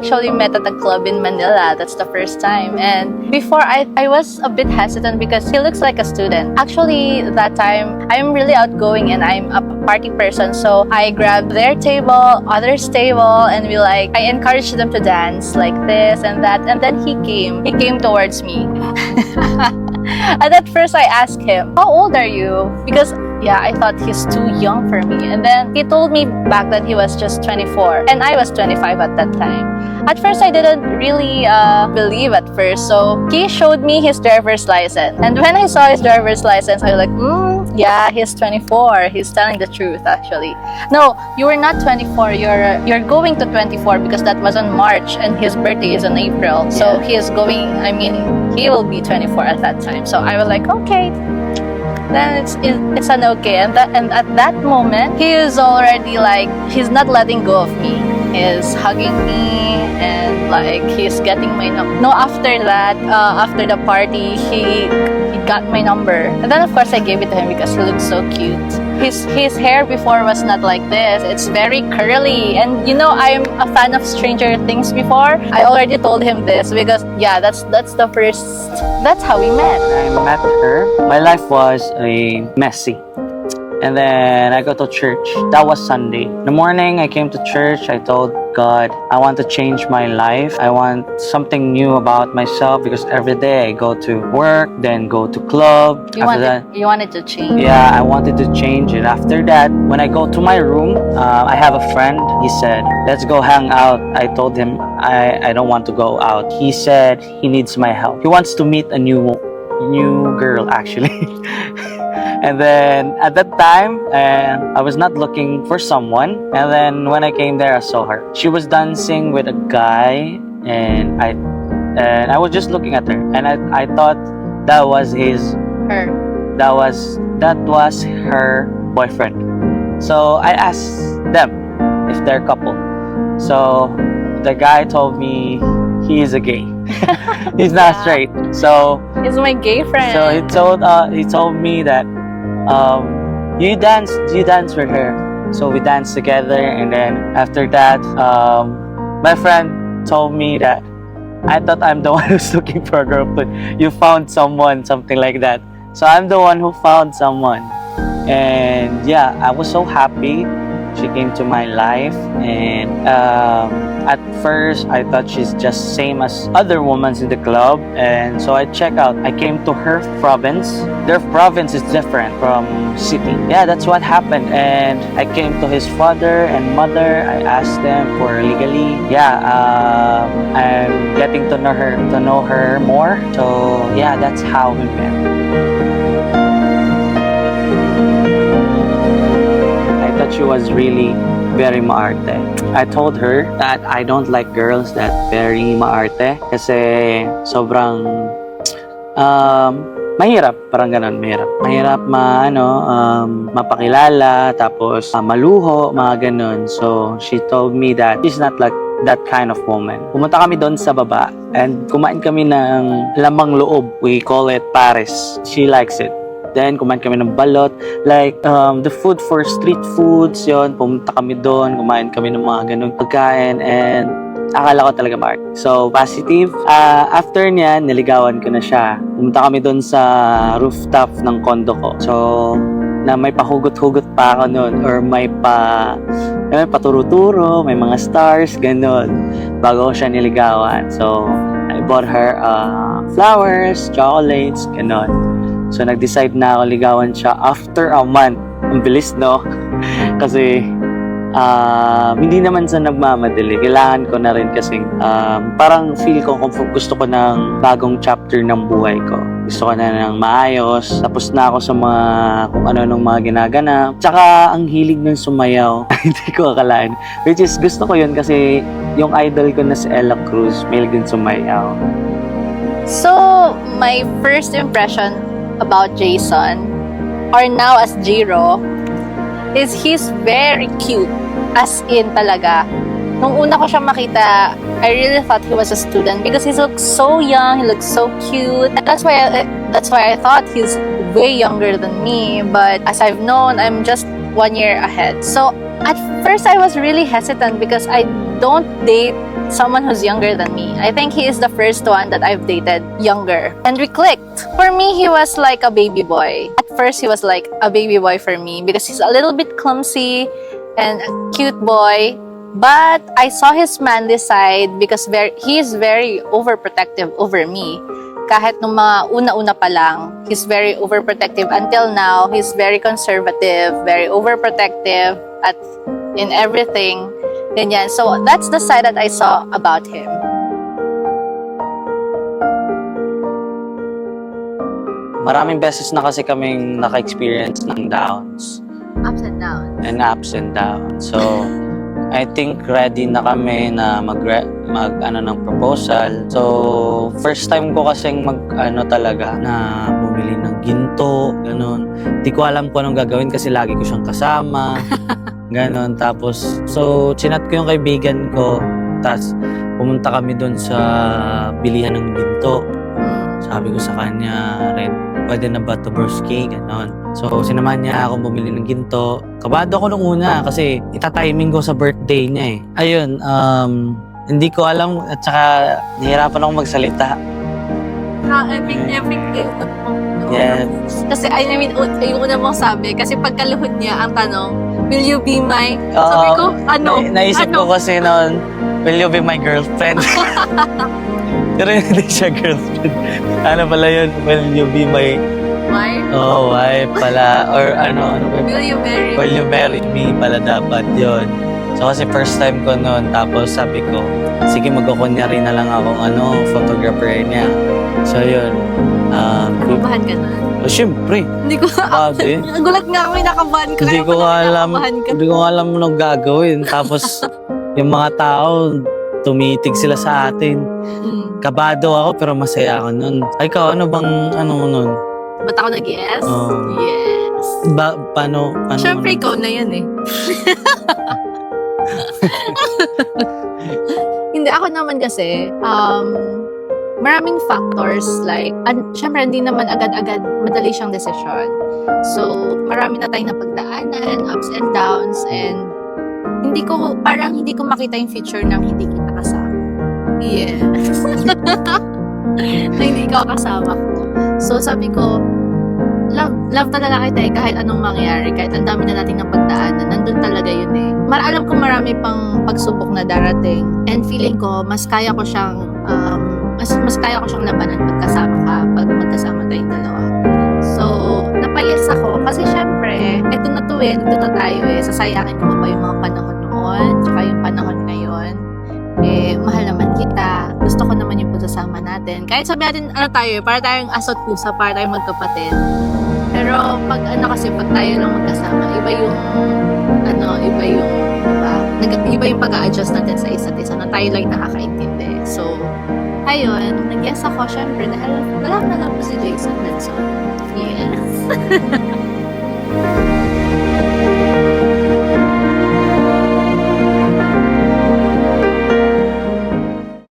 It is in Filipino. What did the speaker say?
actually met at a club in Manila. That's the first time. And before, I was a bit hesitant because he looks like a student. Actually, that time, I'm really outgoing and I'm a party person. So I grabbed their table, others' table, and I encouraged them to dance like this and that. And then he came towards me. And at first I asked him, how old are you? Because I thought he's too young for me. And then he told me back that he was just 24 and I was 25 at that time. At first, I didn't really believe at first. So he showed me his driver's license. And when I saw his driver's license, I was like, yeah, he's 24. He's telling the truth, actually. No, you were not 24. You're going to 24 because that was on March and his birthday is in April. So he he will be 24 at that time. So I was like, okay. Then it's an okay. And at that moment, he is already he's not letting go of me. He's hugging me and he's getting my number. No, after that, after the party, he got my number. And then of course I gave it to him because he looks so cute. His hair before was not like this. It's very curly. And I'm a fan of Stranger Things before. I already told him this because that's how we met. I met her. My life was messy. And then I go to church. That was Sunday. In the morning, I came to church. I told God, I want to change my life. I want something new about myself because every day I go to work, then go to club. You wanted to change. Yeah, I wanted to change it. After that, when I go to my room, I have a friend. He said, let's go hang out. I told him I don't want to go out. He said he needs my help. He wants to meet a new girl, actually. And then at that time, I was not looking for someone. And then when I came there, I saw her. She was dancing with a guy, and I was just looking at her, and I thought that was that was her boyfriend. So I asked them if they're a couple. So the guy told me he is a gay. He's not straight. So he's my gay friend. So he told me that you dance with her. So we danced together, and then after that, my friend told me that I thought I'm the one who's looking for a girlfriend. You found someone, something like that. So I'm the one who found someone, and I was so happy. She came to my life, and at first I thought she's just same as other women in the club, and so I check out. I came to her province. Their province is different from city. Yeah, that's what happened. And I came to his father and mother. I asked them for legally. I'm getting to know her more. So that's how we met. She was really very maarte. I told her that I don't like girls that very maarte kasi sobrang mahirap, parang ganun, mahirap mapakilala, tapos maluho, mga ganun. So she told me that she's not like that kind of woman. Pumunta kami doon sa baba and kumain kami ng lamang loob. We call it Paris. She likes it. Then, kumain kami ng balot. The food for street foods, yon. Pumunta kami doon, kumain kami ng mga ganung pagkain, and akala ko talaga Mark. So, positive. After niya, niligawan ko na siya. Pumunta kami doon sa rooftop ng condo ko. So, na may pahugot-hugot pa ako noon, or may paturo-turo, may mga stars, ganun, bago ko siya niligawan. So, I bought her flowers, chocolates, ganun. So, nag-decide na ako ligawan siya after a month. Ang bilis, no? Kasi, hindi naman sa nagmamadali. Kailangan ko na rin kasi parang feel ko kung gusto ko ng bagong chapter ng buhay ko. Gusto ko na ng maayos. Tapos na ako sa kung ano mga ginaganap. Tsaka, ang hilig ng sumayaw. Hindi ko akalain. Which is, gusto ko yun kasi yung idol ko na si Ella Cruz, mahilig din sumayaw. So, my first impression about Jason, or now as Jiro, is he's very cute. As in talaga. Nung una ko siya makita, I really thought he was a student because he looks so young, he looks so cute. That's why I thought he's way younger than me. But as I've known, I'm just 1 year ahead. So at first I was really hesitant because I don't date someone who's younger than me. I think he is the first one that I've dated younger. And we clicked. For me, he was like a baby boy. At first, he was like a baby boy for me because he's a little bit clumsy and a cute boy. But I saw his manly side because he is very overprotective over me. Kahit nung mga una-una pa lang, he's very overprotective. Until now, he's very conservative, very overprotective in everything. Ganyan. So, that's the side that I saw about him. Maraming beses na kasi kaming naka-experience ng downs. Ups and downs. And ups and downs. So, I think ready na kami na mag ng proposal. So, first time ko kasing talaga na bumili ng ginto, ganun. Di ko alam kung anong gagawin kasi lagi ko siyang kasama. Ganon. Tapos, so, chinat ko yung kaibigan ko. Tapos, pumunta kami doon sa bilihan ng ginto. Sabi ko sa kanya, Red, pwede na ba to broski? Ganon. So, sinamahan niya ako bumili ng ginto. Kabado ako nung una kasi itatiming ko sa birthday niya eh. Ayun, hindi ko alam at saka nahirapan ako magsalita. Every Yeah. Kasi, I mean, yung una mong sabi, kasi pagkaluhod niya, ang tanong, will you be my... Oo. Sabi ko, Naisip ko kasi noon, will you be my girlfriend? Pero hindi siya girlfriend. Ano pala yun? Will you be my... Wife? Oh, wife pala. Or ano ba? Will you marry? Will you marry me pala dapat yun. So kasi first time ko noon, tapos sabi ko, sige magkukunyari na lang akong photographer niya. So yun. Nakabahan ka na? Oh, syempre. Hindi ko Bakit? Gulat nga ako, nakabahan ka. Hindi ko alam anong gagawin. Tapos, yung mga tao, tumitig sila sa atin. Kabado ako, pero masaya ako nun. Ay, ikaw, ano mo nun? Ba't ako nag-yes? Oh. Yes. Paano? Siyempre, ikaw na yan eh. Hindi, ako naman kasi, maraming factors like, syempre hindi naman agad-agad madali siyang desisyon. So, marami na tayong napagdaanan, ups and downs, and hindi ko makita yung future nang hindi kita kasama. Yeah. Na hindi ka kasama ko. So, sabi ko, love talaga kita eh, kahit anong mangyari, kahit ang dami na nating napagdaanan, nandun talaga yun eh. Alam ko marami pang pagsubok na darating, and feeling ko, mas kaya ko siyang labanan pag magkasama tayong dalawa. So, napayas ako kasi syempre, eto na tayo eh, sasayangin ko pa yung mga panahon noon, tsaka yung panahon ngayon. Eh, mahal naman kita. Gusto ko naman yung pagsasama natin. Kahit sabi natin, para tayong asot pusa, para tayong magkapatid. Pero, pag tayo lang magkasama, iba yung pag-a-adjust natin sa isa't isa na tayo lang nakakaintindi. So, ayun, nag-yes ako, syempre, dahil wala na lang po si Jason Benson. Yes.